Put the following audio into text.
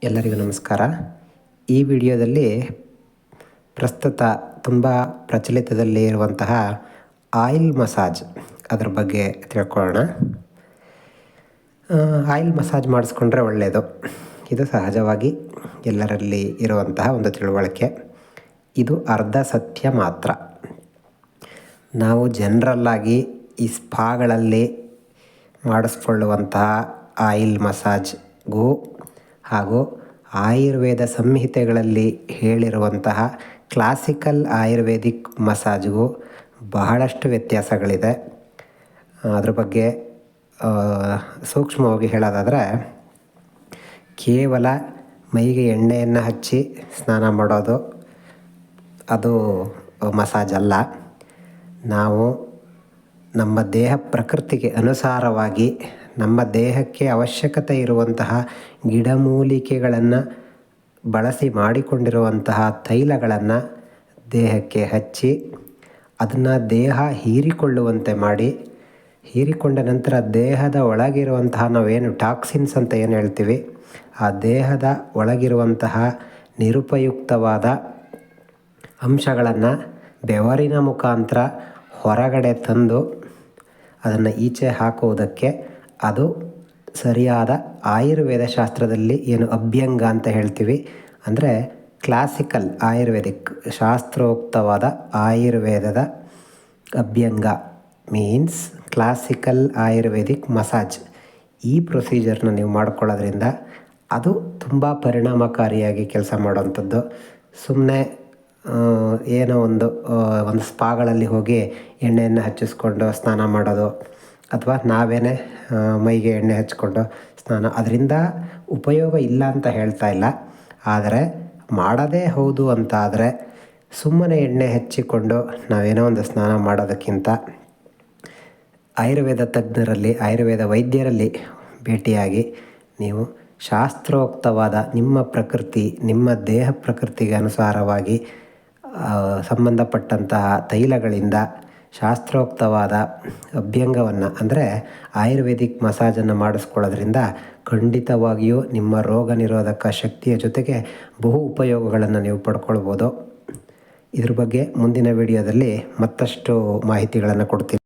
ಎಲ್ಲರಿಗೂ ನಮಸ್ಕಾರ. ಈ ವಿಡಿಯೋದಲ್ಲಿ ಪ್ರಸ್ತುತ ತುಂಬ ಪ್ರಚಲಿತದಲ್ಲಿ ಇರುವಂತಹ ಆಯಿಲ್ ಮಸಾಜ್ ಅದರ ಬಗ್ಗೆ ತಿಳ್ಕೊಳ್ಳೋಣ. ಆಯಿಲ್ ಮಸಾಜ್ ಮಾಡಿಸ್ಕೊಂಡ್ರೆ ಒಳ್ಳೆಯದು. ಇದು ಸಹಜವಾಗಿ ಎಲ್ಲರಲ್ಲಿ ಇರುವಂತಹ ಒಂದು ತಿಳುವಳಿಕೆ. ಇದು ಅರ್ಧ ಸತ್ಯ ಮಾತ್ರ. ನಾವು ಜನರಲ್ಲಾಗಿ ಈ ಸ್ಪಾಗಳಲ್ಲಿ ಮಾಡಿಸ್ಕೊಳ್ಳುವಂತಹ ಆಯಿಲ್ ಮಸಾಜ್ಗೂ ಹಾಗೂ ಆಯುರ್ವೇದ ಸಂಹಿತೆಗಳಲ್ಲಿ ಹೇಳಿರುವಂತಹ ಕ್ಲಾಸಿಕಲ್ ಆಯುರ್ವೇದಿಕ್ ಮಸಾಜ್ಗೂ ಬಹಳಷ್ಟು ವ್ಯತ್ಯಾಸಗಳಿದೆ. ಅದ್ರ ಬಗ್ಗೆ ಸೂಕ್ಷ್ಮವಾಗಿ ಹೇಳೋದಾದರೆ, ಕೇವಲ ಮೈಗೆ ಎಣ್ಣೆಯನ್ನು ಹಚ್ಚಿ ಸ್ನಾನ ಮಾಡೋದು ಅದು ಮಸಾಜ್ ಅಲ್ಲ. ನಾವು ನಮ್ಮ ದೇಹ ಪ್ರಕೃತಿಗೆ ಅನುಸಾರವಾಗಿ ನಮ್ಮ ದೇಹಕ್ಕೆ ಅವಶ್ಯಕತೆ ಇರುವಂತಹ ಗಿಡಮೂಲಿಕೆಗಳನ್ನು ಬಳಸಿ ಮಾಡಿಕೊಂಡಿರುವಂತಹ ತೈಲಗಳನ್ನು ದೇಹಕ್ಕೆ ಹಚ್ಚಿ ಅದನ್ನು ದೇಹ ಹೀರಿಕೊಳ್ಳುವಂತೆ ಮಾಡಿ, ಹೀರಿಕೊಂಡ ನಂತರ ದೇಹದ ಒಳಗಿರುವಂತಹ ನಾವೇನು ಟಾಕ್ಸಿನ್ಸ್ ಅಂತ ಏನು ಹೇಳ್ತೀವಿ, ಆ ದೇಹದ ಒಳಗಿರುವಂತಹ ನಿರುಪಯುಕ್ತವಾದ ಅಂಶಗಳನ್ನು ಬೆವರಿನ ಮುಖಾಂತರ ಹೊರಗಡೆ ತಂದು ಅದನ್ನು ಈಚೆ ಹಾಕುವುದಕ್ಕೆ ಅದು ಸರಿಯಾದ ಆಯುರ್ವೇದ ಶಾಸ್ತ್ರದಲ್ಲಿ ಏನು ಅಭ್ಯಂಗ ಅಂತ ಹೇಳ್ತೀವಿ, ಅಂದರೆ ಕ್ಲಾಸಿಕಲ್ ಆಯುರ್ವೇದಿಕ್ ಶಾಸ್ತ್ರೋಕ್ತವಾದ ಆಯುರ್ವೇದದ ಅಭ್ಯಂಗ ಮೀನ್ಸ್ ಕ್ಲಾಸಿಕಲ್ ಆಯುರ್ವೇದಿಕ್ ಮಸಾಜ್. ಈ ಪ್ರೊಸೀಜರ್ನ ನೀವು ಮಾಡ್ಕೊಳ್ಳೋದ್ರಿಂದ ಅದು ತುಂಬ ಪರಿಣಾಮಕಾರಿಯಾಗಿ ಕೆಲಸ ಮಾಡೋವಂಥದ್ದು. ಸುಮ್ಮನೆ ಏನೋ ಒಂದು ಸ್ಪಾಗಳಲ್ಲಿ ಹೋಗಿ ಎಣ್ಣೆಯನ್ನು ಹಚ್ಚಿಸ್ಕೊಂಡು ಸ್ನಾನ ಮಾಡೋದು ಅಥವಾ ನಾವೇನೇ ಮೈಗೆ ಎಣ್ಣೆ ಹಚ್ಕೊಂಡು ಸ್ನಾನ, ಅದರಿಂದ ಉಪಯೋಗ ಇಲ್ಲ ಅಂತ ಹೇಳ್ತಾ ಇಲ್ಲ. ಆದರೆ ಮಾಡೋದೇ ಹೌದು ಅಂತ ಆದರೆ ಸುಮ್ಮನೆ ಎಣ್ಣೆ ಹಚ್ಚಿಕೊಂಡು ನಾವೇನೋ ಒಂದು ಸ್ನಾನ ಮಾಡೋದಕ್ಕಿಂತ ಆಯುರ್ವೇದ ತಜ್ಞರಲ್ಲಿ, ಆಯುರ್ವೇದ ವೈದ್ಯರಲ್ಲಿ ಭೇಟಿಯಾಗಿ ನೀವು ಶಾಸ್ತ್ರೋಕ್ತವಾದ ನಿಮ್ಮ ಪ್ರಕೃತಿ, ನಿಮ್ಮ ದೇಹ ಪ್ರಕೃತಿಗೆ ಅನುಸಾರವಾಗಿ ಸಂಬಂಧಪಟ್ಟಂತಹ ತೈಲಗಳಿಂದ ಶಾಸ್ತ್ರೋಕ್ತವಾದ ಅಭ್ಯಂಗವನ್ನು ಅಂದರೆ ಆಯುರ್ವೇದಿಕ್ ಮಸಾಜನ್ನು ಮಾಡಿಸ್ಕೊಳ್ಳೋದ್ರಿಂದ ಖಂಡಿತವಾಗಿಯೂ ನಿಮ್ಮ ರೋಗ ನಿರೋಧಕ ಶಕ್ತಿಯ ಜೊತೆಗೆ ಬಹು ಉಪಯೋಗಗಳನ್ನು ನೀವು ಪಡ್ಕೊಳ್ಬೋದು. ಇದ್ರ ಬಗ್ಗೆ ಮುಂದಿನ ವಿಡಿಯೋದಲ್ಲಿ ಮತ್ತಷ್ಟು ಮಾಹಿತಿಗಳನ್ನು ಕೊಡ್ತೀನಿ.